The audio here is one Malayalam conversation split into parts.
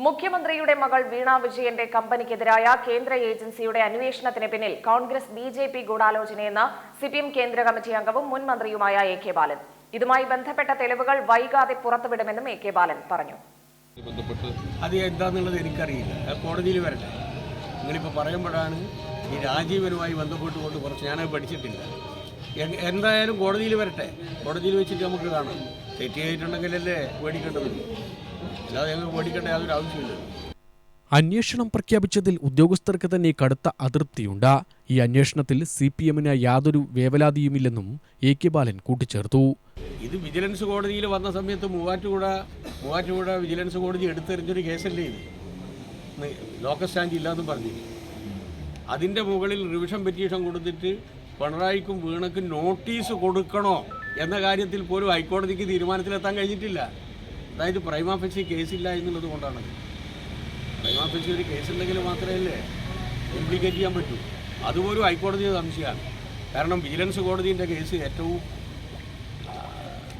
മുഖ്യമന്ത്രിയുടെ മകൾ വീണ വിജയന്റെ കമ്പനിക്കെതിരായ കേന്ദ്ര ഏജൻസിയുടെ അന്വേഷണത്തിന് പിന്നിൽ കോൺഗ്രസ് ബിജെപി ഗൂഢാലോചനയെന്ന് സിപിഎം കേന്ദ്ര കമ്മിറ്റി അംഗവും മുൻ മന്ത്രിയുമായ എ.കെ. ബാലൻ. ഇതുമായി ബന്ധപ്പെട്ട തെളിവുകൾ വൈകാതെ പുറത്തുവിടുമെന്നും എ.കെ. ബാലൻ പറഞ്ഞു. അത് എന്താണെന്നുള്ളത് എനിക്കറിയില്ല, കോടതിയിൽ വരട്ടെ. നിങ്ങളിപ്പോൾ പറയുമ്പോഴാണ് ഈ രാജീവനുമായി ബന്ധപ്പെട്ടുകൊണ്ട് കുറച്ച് ഞാനത് പഠിച്ചിട്ടില്ല. എന്തായാലും കോടതിയിൽ വരട്ടെ, കോടതിയിൽ വെച്ചിട്ട് നമുക്ക് കാണാം. തെറ്റ് ചെയ്തിട്ടുണ്ടെങ്കിലല്ലേ പേടിക്കേണ്ടത്, അല്ലാതെ ഞങ്ങൾക്ക് പേടിക്കേണ്ട യാതൊരു ആവശ്യമില്ല. അന്വേഷണം പ്രഖ്യാപിച്ചതിൽ ഉദ്യോഗസ്ഥർക്ക് തന്നെ കടുത്ത അതൃപ്തിയുണ്ട്. ഈ അന്വേഷണത്തിൽ CPM-ന് യാതൊരു വേവലാതിയുമില്ലെന്നും എ.കെ. ബാലൻ കൂട്ടിച്ചേർത്തു. ഇത് വിജിലൻസ് കോടതിയിൽ വന്ന സമയത്ത് മൂവാറ്റുപുഴ വിജിലൻസ് കോടതി എടുത്തെറിഞ്ഞൊരു കേസല്ലേ ഇത്. ലോക്കൽ സ്റ്റാൻഡ് ഇല്ലാന്ന് പറഞ്ഞു. അതിൻ്റെ മുകളിൽ റിവിഷൻ പെറ്റീഷൻ കൊടുത്തിട്ട് പിണറായിക്കും വീണക്കും നോട്ടീസ് കൊടുക്കണോ എന്ന കാര്യത്തിൽ പോലും ഹൈക്കോടതിക്ക് തീരുമാനത്തിലെത്താൻ കഴിഞ്ഞിട്ടില്ല. അതായത് പ്രൈമാ ഫേസി കേസില്ല എന്നുള്ളത് കൊണ്ടാണ്. പ്രൈമാ ഫേസി ഒരു കേസുണ്ടെങ്കിൽ മാത്രമല്ലേ ഇംപ്ലിക്കേറ്റ് ചെയ്യാൻ പറ്റൂ. അതുപോലും ഹൈക്കോടതിയെ സംശയമാണ്. കാരണം വിജിലൻസ് കോടതിൻ്റെ കേസ് ഏറ്റവും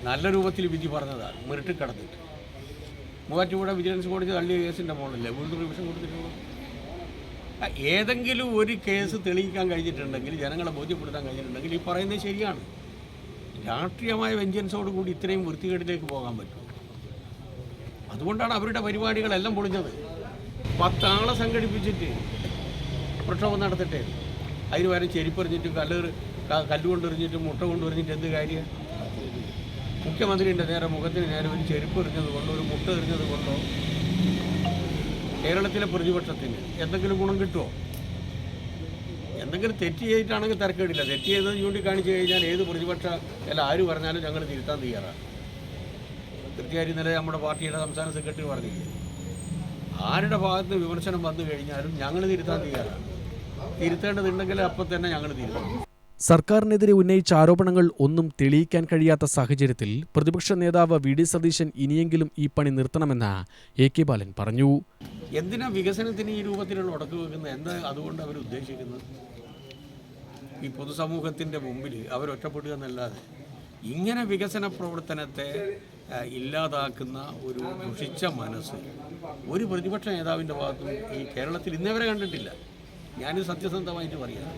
നല്ല രൂപത്തിൽ വിധി പറഞ്ഞതാണ്, മെറിറ്റ് കടന്നിട്ട്. മൂവാറ്റുപുഴ വിജിലൻസ് കോടതി തള്ളിയ കേസിൻ്റെ മുകളിലല്ലേ വീണ്ടും റിവിഷൻ കൊടുത്തിട്ടുള്ളത്. ഏതെങ്കിലും ഒരു കേസ് തെളിയിക്കാൻ കഴിഞ്ഞിട്ടുണ്ടെങ്കിൽ, ജനങ്ങളെ ബോധ്യപ്പെടുത്താൻ കഴിഞ്ഞിട്ടുണ്ടെങ്കിൽ ഈ പറയുന്നത് ശരിയാണ്. രാഷ്ട്രീയമായ വെഞ്ചൻസോട് കൂടി ഇത്രയും വൃത്തികേടിലേക്ക് പോകാൻ പറ്റും. അതുകൊണ്ടാണ് അവരുടെ പരിപാടികളെല്ലാം പൊളിഞ്ഞത്. 10 ആളെ സംഘടിപ്പിച്ചിട്ട് പ്രക്ഷോഭം നടത്തിട്ടെ, അതിന് വരെ ചെരിപ്പെറിഞ്ഞിട്ടും കല്ലുകൊണ്ടെറിഞ്ഞിട്ടും മുട്ട കൊണ്ടെറിഞ്ഞിട്ട് എന്ത് കാര്യം? മുഖ്യമന്ത്രിൻ്റെ നേരെ മുഖത്തിന് നേരെ ഒരു ചെരുപ്പെറിഞ്ഞത് കൊണ്ടോ ഒരു മുട്ട എറിഞ്ഞത് കൊണ്ടോ കേരളത്തിലെ പ്രതിപക്ഷത്തിന് എന്തെങ്കിലും ഗുണം കിട്ടുമോ? എന്തെങ്കിലും തെറ്റ് ചെയ്തിട്ടാണെങ്കിൽ തിരക്കേടില്ല. തെറ്റ് ചെയ്തത് ചൂണ്ടിക്കാണിച്ചു കഴിഞ്ഞാൽ ഏത് പ്രതിപക്ഷ അല്ല ആര് പറഞ്ഞാലും ഞങ്ങൾ തിരുത്താൻ തയ്യാറാണ്. കൃത്യമായി ഇന്നലെ നമ്മുടെ പാർട്ടിയുടെ സംസ്ഥാന സെക്രട്ടറി പറഞ്ഞില്ലേ, ആരുടെ ഭാഗത്ത് വിമർശനം വന്നു കഴിഞ്ഞാലും ഞങ്ങൾ തിരുത്താൻ തയ്യാറാണ്. തിരുത്തേണ്ടതുണ്ടെങ്കിൽ അപ്പം തന്നെ ഞങ്ങൾ തിരുത്തും. സർക്കാരിനെതിരെ ഉന്നയിച്ച ആരോപണങ്ങൾ ഒന്നും തെളിയിക്കാൻ കഴിയാത്ത സാഹചര്യത്തിൽ പ്രതിപക്ഷ നേതാവ് വി.ഡി. സതീശൻ ഇനിയെങ്കിലും ഈ പണി നിർത്തണമെന്ന് എ.കെ. ബാലൻ പറഞ്ഞു. എന്തിനാ വികസനത്തിന് ഈ രൂപത്തിലുള്ള ഉടക്ക് വെക്കുന്നത്? എന്താ അതുകൊണ്ട് അവർ ഉദ്ദേശിക്കുന്നത്? ഈ പൊതുസമൂഹത്തിൻ്റെ മുമ്പിൽ അവരൊറ്റപ്പെടുക എന്നല്ലാതെ ഇങ്ങനെ വികസന പ്രവർത്തനത്തെ ഇല്ലാതാക്കുന്ന ഒരു ദുഷിച്ച മനസ്സ് ഒരു പ്രതിപക്ഷ നേതാവിൻ്റെ ഭാഗത്തും ഈ കേരളത്തിൽ ഇന്നേവരെ കണ്ടിട്ടില്ല. ഞാനിത് സത്യസന്ധമായിട്ട് പറയാം.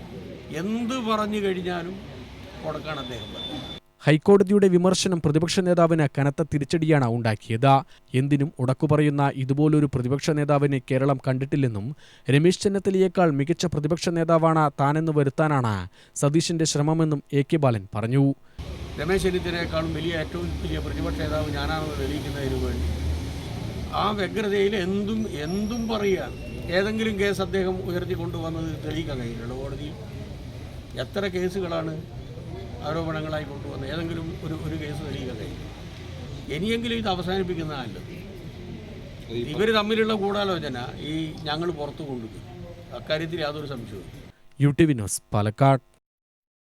എന്ത് പറഞ്ഞു കഴിഞ്ഞാലും കൊടുക്കാണ് അദ്ദേഹം പറഞ്ഞത്. ഹൈക്കോടതിയുടെ വിമർശനം പ്രതിപക്ഷ നേതാവിന് കനത്ത തിരിച്ചടിയാണ് ഉണ്ടാക്കിയത്. എന്തിനും ഉടക്കു പറയുന്ന ഇതുപോലൊരു പ്രതിപക്ഷ നേതാവിനെ കേരളം കണ്ടിട്ടില്ലെന്നും രമേശ് ചെന്നിത്തലയേക്കാൾ മികച്ച പ്രതിപക്ഷ നേതാവാണ് താനെന്ന് വരുത്താനാണ് സതീശന്റെ ശ്രമമെന്നും എ.കെ. ബാലൻ പറഞ്ഞു. രമേശ് ചെന്നിത്തലയേക്കാളും ഏറ്റവും വലിയ പ്രതിപക്ഷ നേതാവ് ഞാനാണെന്ന് തെളിയിക്കുന്നതിന് വേണ്ടി ആ വ്യഗ്രതയിൽ എന്തും പറയുകയാണ്. ഏതെങ്കിലും കേസ് അദ്ദേഹം ഉയർത്തിക്കൊണ്ടുവന്നത് തെളിയിക്കാൻ കഴിയില്ല. കോടതിയിൽ എത്ര കേസുകളാണ് ആരോപണങ്ങളായി കൊണ്ടുവന്നത്? ഏതെങ്കിലും ഒരു കേസ് തെളിയിക്കാൻ കഴിയില്ല. ഇനിയെങ്കിലും ഇത് അവസാനിപ്പിക്കുന്നതല്ല. ഇവർ തമ്മിലുള്ള ഗൂഢാലോചന ഈ ഞങ്ങൾ പുറത്തു കൊണ്ടുപോകും, അക്കാര്യത്തിൽ യാതൊരു സംശയവും. UTV news, Palakkad.